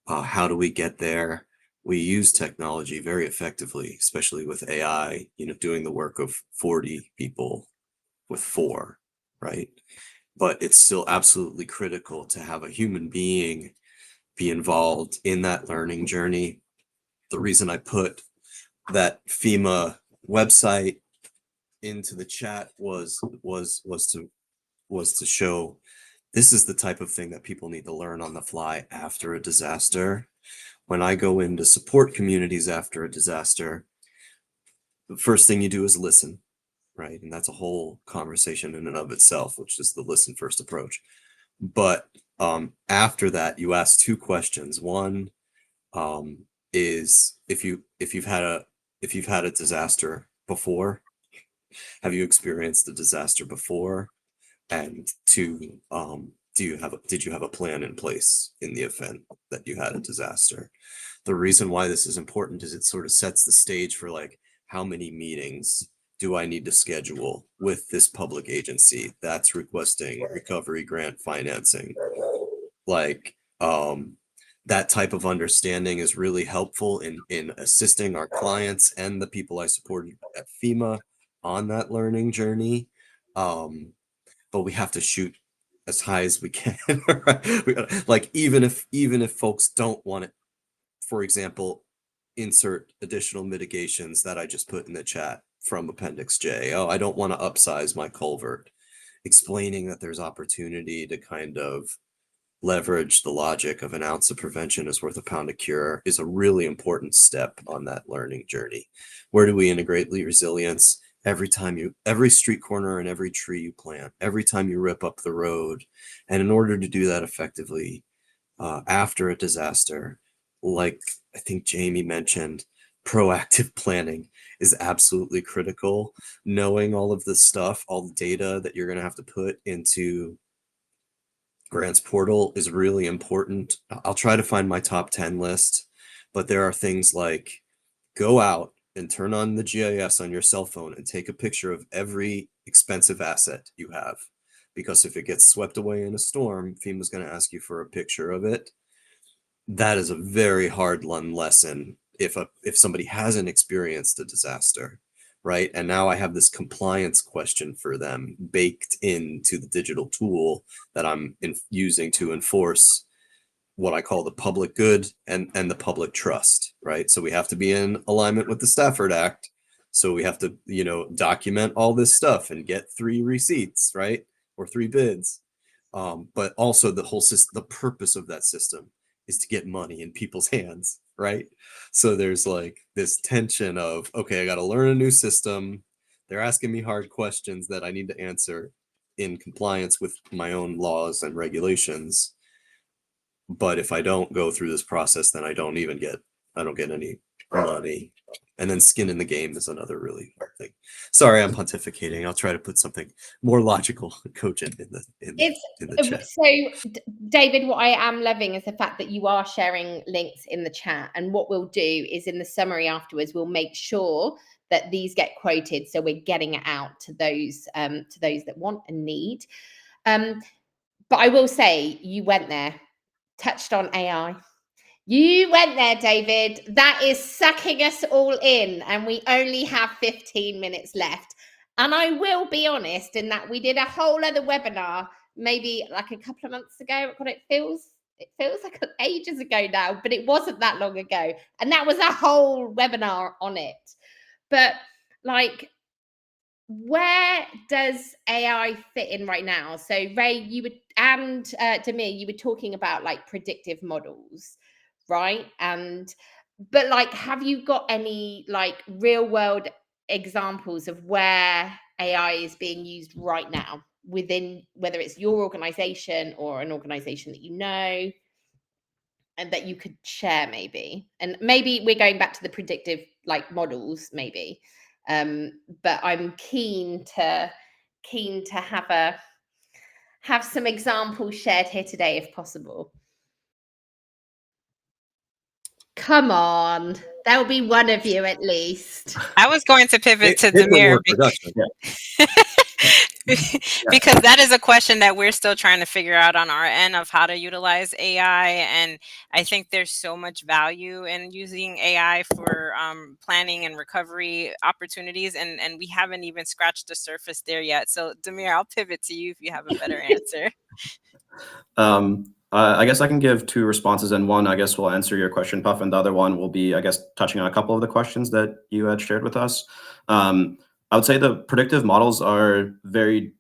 How do we get there? We use technology very effectively, especially with AI, doing the work of 40 people with 4, right? But it's still absolutely critical to have a human being be involved in that learning journey. The reason I put that FEMA website into the chat was to show this is the type of thing that people need to learn on the fly after a disaster. When I go in to support communities after a disaster, the first thing you do is listen, right? And that's a whole conversation in and of itself, which is the listen first approach. But after that, you ask 2 questions. One is if you've had a disaster before, have you experienced a disaster before? And 2, did you have a plan in place in the event that you had a disaster? The reason why this is important is it sort of sets the stage for like, how many meetings do I need to schedule with this public agency that's requesting recovery grant financing? Like, that type of understanding is really helpful in assisting our clients and the people I support at FEMA on that learning journey. But we have to shoot as high as we can. Right? Like even if folks don't want it, for example, insert additional mitigations that I just put in the chat from Appendix J. Oh, I don't want to upsize my culvert. Explaining that there's opportunity to kind of leverage the logic of an ounce of prevention is worth a pound of cure is a really important step on that learning journey. Where do we integrate resilience? Every street corner and every tree you plant, every time you rip up the road. And in order to do that effectively after a disaster, like I think Jamie mentioned, proactive planning is absolutely critical. Knowing all of the stuff, all the data that you're going to have to put into Grants Portal is really important. I'll try to find my top 10 list, but there are things like go out and turn on the GIS on your cell phone and take a picture of every expensive asset you have. Because if it gets swept away in a storm, FEMA's going to ask you for a picture of it. That is a very hard lesson if somebody hasn't experienced a disaster, right? And now I have this compliance question for them baked into the digital tool that I'm using to enforce what I call the public good and the public trust, right? So we have to be in alignment with the Stafford Act. So we have to, document all this stuff and get 3 receipts, right? Or 3 bids. But also the whole system, the purpose of that system is to get money in people's hands, right? So there's like this tension of, okay, I got to learn a new system. They're asking me hard questions that I need to answer in compliance with my own laws and regulations. But if I don't go through this process, then I don't get any money. And then skin in the game is another really hard thing. Sorry, I'm pontificating. I'll try to put something more logical, cogent in the chat. So, David, what I am loving is the fact that you are sharing links in the chat. And what we'll do is in the summary afterwards, we'll make sure that these get quoted, so we're getting it out to those that want and need. But I will say, you went there, touched on AI. You went there, David. That is sucking us all in, and we only have 15 minutes left. And I will be honest in that we did a whole other webinar, maybe like a couple of months ago. God, it feels like ages ago now, but it wasn't that long ago. And that was a whole webinar on it. But like, where does AI fit in right now? So Ray, you would, and Damir, you were talking about like predictive models, right? But like, have you got any like real world examples of where AI is being used right now within, whether it's your organization or an organization that you know, and that you could share maybe? And maybe we're going back to the predictive like models maybe, but I'm keen to have some examples shared here today if possible. Come on, there will be one of you at least. I was going to pivot to Damir because that is a question that we're still trying to figure out on our end of how to utilize AI. And I think there's so much value in using AI for planning and recovery opportunities. And we haven't even scratched the surface there yet. So Damir, I'll pivot to you if you have a better answer. I guess I can give two responses, and one, I guess, will answer your question, Puff, and the other one will be, I guess, touching on a couple of the questions that you had shared with us. I would say the predictive models are very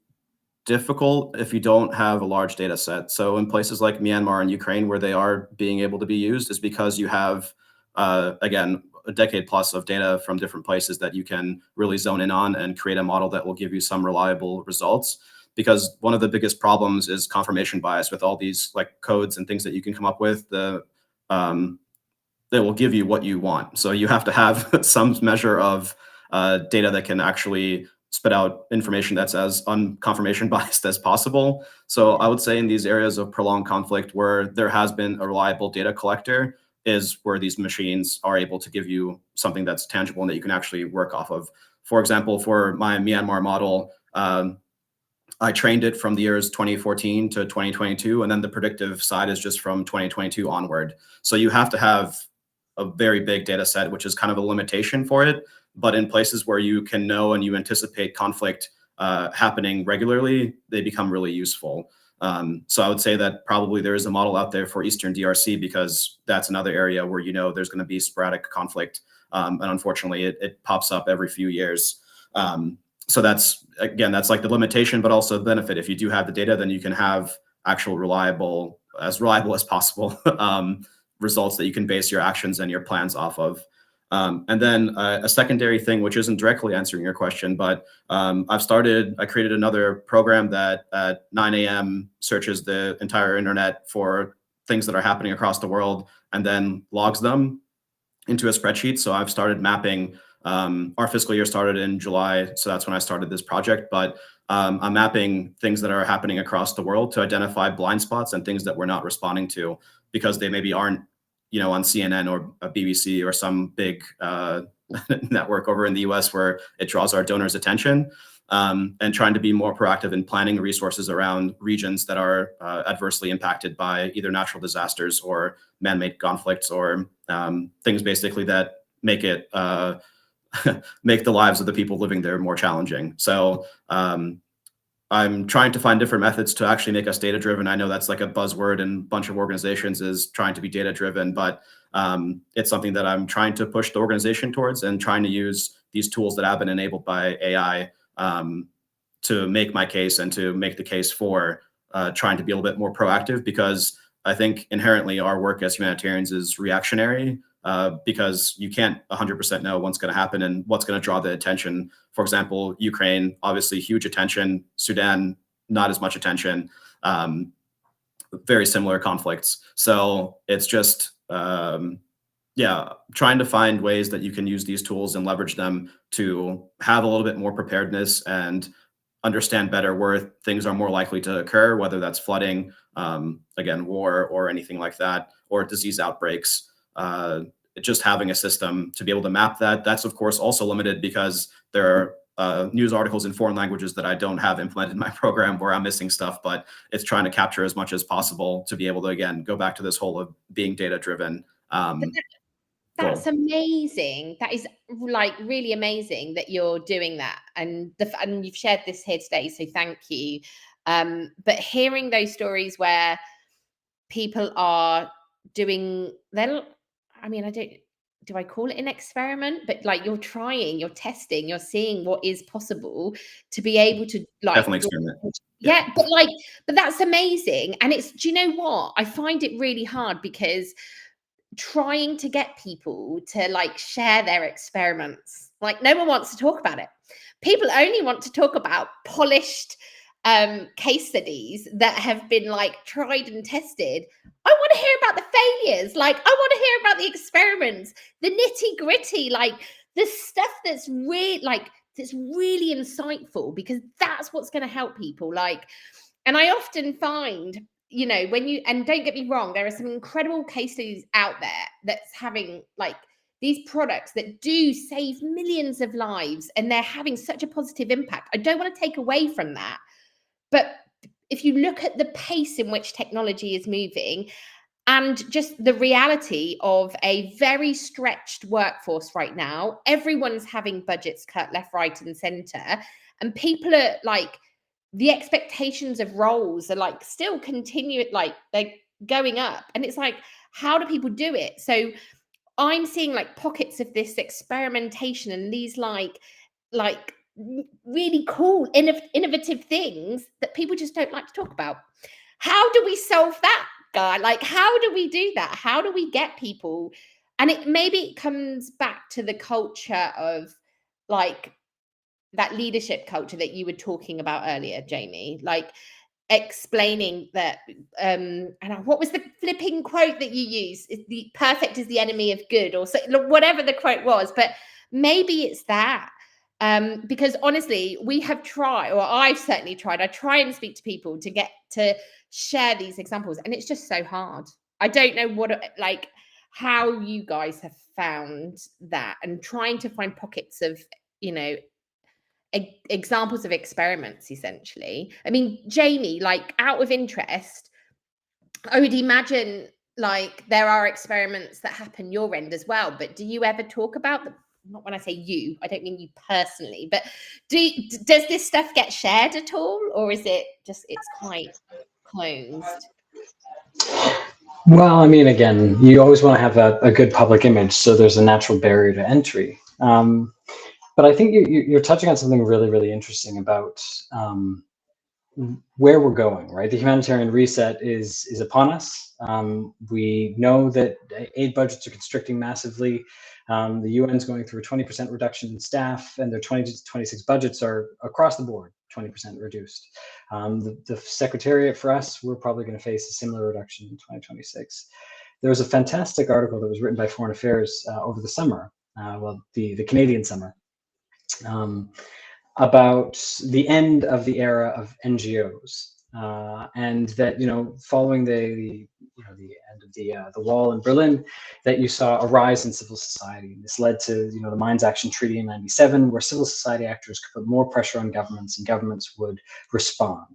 difficult if you don't have a large data set. So in places like Myanmar and Ukraine, where they are being able to be used, is because you have, again, a decade plus of data from different places that you can really zone in on and create a model that will give you some reliable results. Because one of the biggest problems is confirmation bias with all these like codes and things that you can come up with. That will give you what you want. So you have to have some measure of data that can actually spit out information that's as unconfirmation biased as possible. So I would say in these areas of prolonged conflict where there has been a reliable data collector is where these machines are able to give you something that's tangible and that you can actually work off of. For example, for my Myanmar model, I trained it from the years 2014 to 2022, and then the predictive side is just from 2022 onward. So you have to have a very big data set, which is kind of a limitation for it. But in places where you can know and you anticipate conflict happening regularly, they become really useful. So I would say that probably there is a model out there for Eastern DRC, because that's another area where you know there's going to be sporadic conflict. And unfortunately, it pops up every few years. So that's, again, that's like the limitation, but also the benefit. If you do have the data, then you can have actual reliable as possible results that you can base your actions and your plans off of. And then a secondary thing, which isn't directly answering your question, but I created another program that at 9 a.m. searches the entire internet for things that are happening across the world and then logs them into a spreadsheet. So I've started mapping. Our fiscal year started in July, so that's when I started this project. But I'm mapping things that are happening across the world to identify blind spots and things that we're not responding to because they maybe aren't, on CNN or a BBC or some big network over in the US where it draws our donors' attention, and trying to be more proactive in planning resources around regions that are adversely impacted by either natural disasters or man-made conflicts or things basically that make it make the lives of the people living there more challenging. So I'm trying to find different methods to actually make us data-driven. I know that's like a buzzword and a bunch of organizations is trying to be data-driven, but it's something that I'm trying to push the organization towards and trying to use these tools that have been enabled by AI to make my case and to make the case for trying to be a little bit more proactive, because I think inherently our work as humanitarians is reactionary. Because you can't 100% know what's going to happen and what's going to draw the attention. For example, Ukraine, obviously huge attention. Sudan, not as much attention. Very similar conflicts. So it's just yeah, trying to find ways that you can use these tools and leverage them to have a little bit more preparedness and understand better where things are more likely to occur, whether that's flooding, again, war, or anything like that, or disease outbreaks. Just having a system to be able to map that. That's of course also limited because there are news articles in foreign languages that I don't have implemented in my program where I'm missing stuff, but it's trying to capture as much as possible to be able to, again, go back to this whole of being data driven. That's Goal. amazing. That is like really amazing that you're doing that, and and you've shared this here today. So thank you. But hearing those stories where people are doing, then I mean, do I call it an experiment? But like you're trying, you're testing, you're seeing what is possible to be able to like Definitely experiment. yeah, but that's amazing. And it's, do you know what? I find it really hard because trying to get people to like share their experiments, like no one wants to talk about it. People only want to talk about polished case studies that have been like tried and tested. I want to hear about the failures. Like I want to hear about the experiments, the nitty gritty, like the stuff that's really insightful, because that's what's going to help people. Like, and I often find, you know, when you, and don't get me wrong, there are some incredible case studies out there that's having like these products that do save millions of lives and they're having such a positive impact. I don't want to take away from that. But if you look at the pace in which technology is moving and just the reality of a very stretched workforce right now, everyone's having budgets cut left, right, and center. And people are like, the expectations of roles are like still continue, like they're going up. And it's like, how do people do it? So I'm seeing like pockets of this experimentation and these like really cool, innovative things that people just don't like to talk about. How do we solve that, guy? Like, how do we do that? How do we get people? And it comes back to the culture of like that leadership culture that you were talking about earlier, Jamie, like explaining that and what was the flipping quote that you used? The perfect is the enemy of good, or so, whatever the quote was. But maybe it's that, because honestly, we have tried, or I've certainly tried, I try and speak to people to get to share these examples, and it's just so hard. I don't know what, like, how you guys have found that, and trying to find pockets of, you know, examples of experiments, essentially. I mean, Jamie, like, out of interest, I would imagine like there are experiments that happen your end as well, but do you ever talk about them? Not when I say you, I don't mean you personally, but does this stuff get shared at all, or is it just, it's quite closed? Well, I mean, again, you always want to have a good public image, so there's a natural barrier to entry. But I think you're touching on something really, really interesting about where we're going, right? The humanitarian reset is upon us. We know that aid budgets are constricting massively. The UN's going through a 20% reduction in staff, and their 2026 budgets are across the board 20% reduced. The Secretariat for us, we're probably going to face a similar reduction in 2026. There was a fantastic article that was written by Foreign Affairs over the summer, the Canadian summer, about the end of the era of NGOs, and that, you know, following the end of the wall in Berlin, that you saw a rise in civil society. This led to, you know, the Mines Action Treaty in '97, where civil society actors could put more pressure on governments, and governments would respond.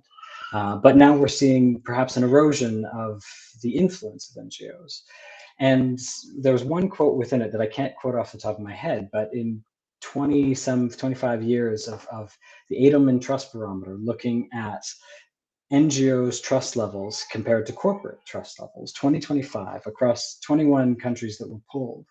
But now we're seeing perhaps an erosion of the influence of NGOs. And there was one quote within it that I can't quote off the top of my head, but in 25 years of the Edelman Trust Barometer, looking at NGOs' trust levels compared to corporate trust levels, 2025, across 21 countries that were polled,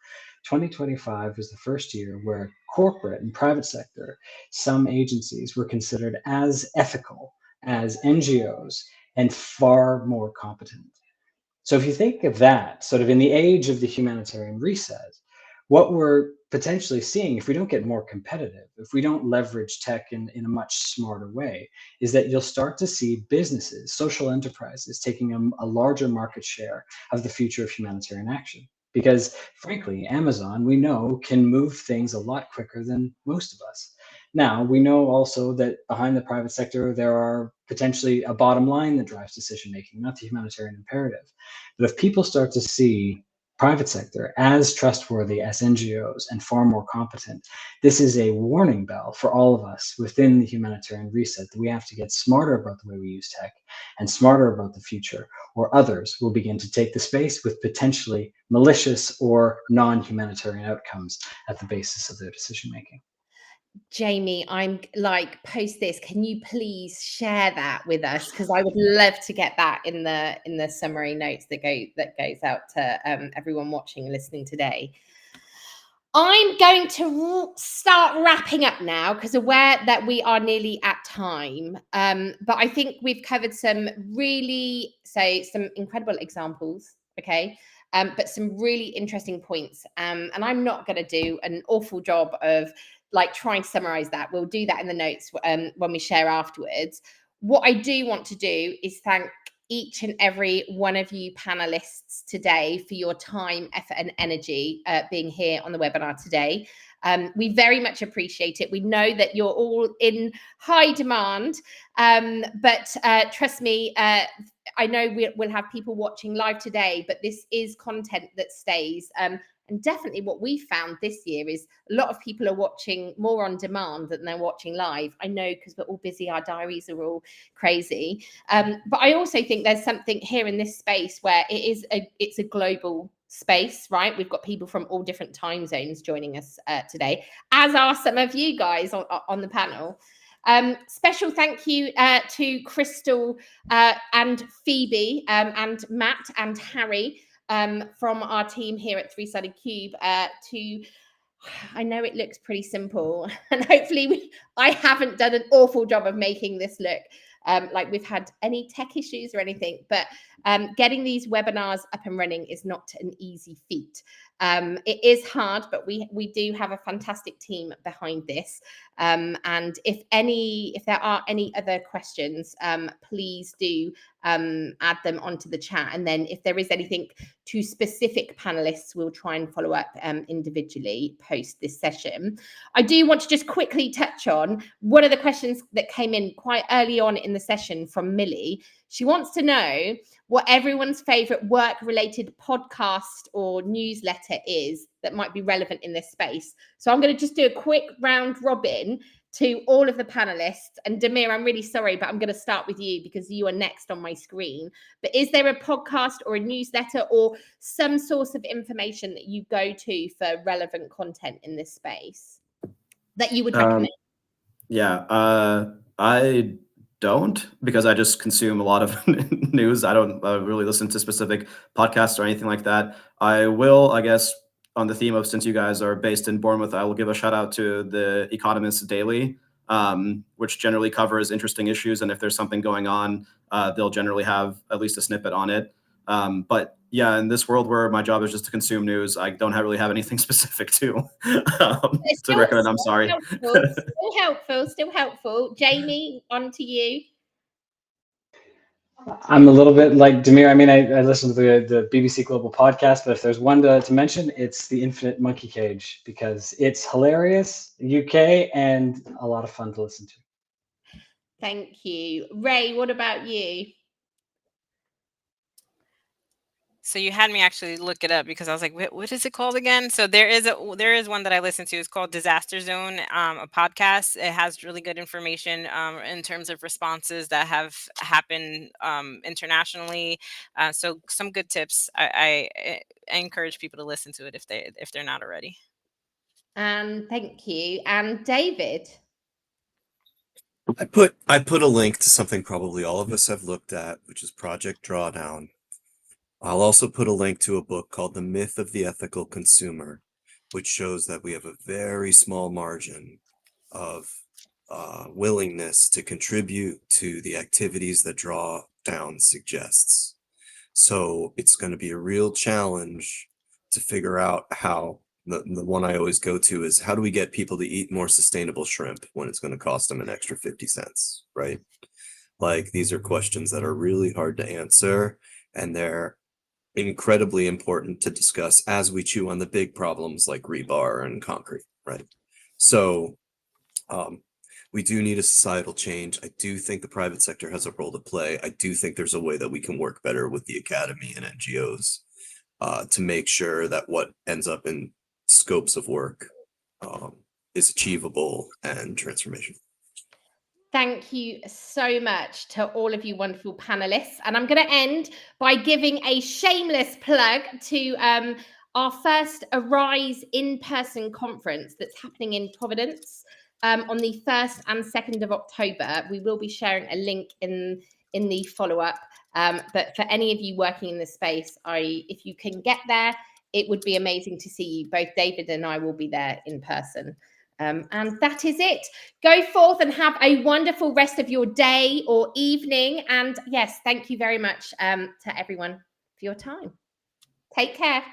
2025 was the first year where corporate and private sector, some agencies were considered as ethical as NGOs and far more competent. So if you think of that, sort of in the age of the humanitarian reset, what we're potentially seeing, if we don't get more competitive, if we don't leverage tech in a much smarter way, is that you'll start to see businesses, social enterprises, taking a larger market share of the future of humanitarian action. Because frankly, Amazon, we know, can move things a lot quicker than most of us. Now, we know also that behind the private sector, there are potentially a bottom line that drives decision making, not the humanitarian imperative. But if people start to see private sector as trustworthy as NGOs and far more competent, this is a warning bell for all of us within the humanitarian reset that we have to get smarter about the way we use tech and smarter about the future, or others will begin to take the space with potentially malicious or non-humanitarian outcomes at the basis of their decision making. Jamie, I'm like, post this, can you please share that with us? Because I would love to get that in the summary notes that goes out to everyone watching and listening today. I'm going to start wrapping up now because aware that we are nearly at time. But I think we've covered some incredible examples, okay? But some really interesting points. And I'm not going to do an awful job of like trying to summarize that. We'll do that in the notes when we share afterwards. What I do want to do is thank each and every one of you panelists today for your time, effort, and energy being here on the webinar today. We very much appreciate it. We know that you're all in high demand, but trust me, I know we'll have people watching live today, but this is content that stays. And definitely what we found this year is a lot of people are watching more on demand than they're watching live. I know because we're all busy, our diaries are all crazy. But I also think there's something here in this space where it's a global space, right? We've got people from all different time zones joining us today, as are some of you guys on the panel. Special thank you to Crystal and Phoebe and Matt and Harry from our team here at Three-Sided Cube I know it looks pretty simple, and hopefully I haven't done an awful job of making this look like we've had any tech issues or anything, but getting these webinars up and running is not an easy feat. It is hard, but we do have a fantastic team behind this. And if there are any other questions, please do add them onto the chat. And then if there is anything to specific panelists, we'll try and follow up individually post this session. I do want to just quickly touch on one of the questions that came in quite early on in the session from Millie. She wants to know what everyone's favorite work-related podcast or newsletter is that might be relevant in this space. So I'm going to just do a quick round robin to all of the panelists. And Damir, I'm really sorry, but I'm going to start with you because you are next on my screen. But is there a podcast or a newsletter or some source of information that you go to for relevant content in this space that you would recommend? I don't, because I just consume a lot of news. I don't really listen to specific podcasts or anything like that. I will, I guess, on the theme of, since you guys are based in Bournemouth, I will give a shout out to the Economist Daily, which generally covers interesting issues. And if there's something going on, they'll generally have at least a snippet on it. But yeah, in this world where my job is just to consume news, I don't really have anything specific to recommend. I'm sorry. Still helpful. Jamie, on to you. I'm a little bit like Damir. I mean, I listen to the BBC Global podcast, but if there's one to mention, it's The Infinite Monkey Cage, because it's hilarious, UK, and a lot of fun to listen to. Thank you. Ray, what about you? So you had me actually look it up because I was like, what is it called again? So there is one that I listen to. It's called Disaster Zone, a podcast. It has really good information in terms of responses that have happened internationally. So some good tips. I encourage people to listen to it if they're not already. Thank you. And David. I put a link to something probably all of us have looked at, which is Project Drawdown. I'll also put a link to a book called The Myth of the Ethical Consumer, which shows that we have a very small margin of willingness to contribute to the activities that Drawdown suggests. So it's going to be a real challenge to figure out how. The one I always go to is, how do we get people to eat more sustainable shrimp when it's going to cost them an extra 50 cents, right? Like, these are questions that are really hard to answer, and incredibly important to discuss as we chew on the big problems like rebar and concrete, right? So we do need a societal change. I do think the private sector has a role to play. I do think there's a way that we can work better with the academy and NGOs to make sure that what ends up in scopes of work is achievable and transformational. Thank you so much to all of you wonderful panelists. And I'm going to end by giving a shameless plug to our first Arise in-person conference that's happening in Providence on the 1st and 2nd of October. We will be sharing a link in the follow-up. But for any of you working in this space, if you can get there, it would be amazing to see you. Both David and I will be there in person. And that is it. Go forth and have a wonderful rest of your day or evening. And yes, thank you very much to everyone for your time. Take care.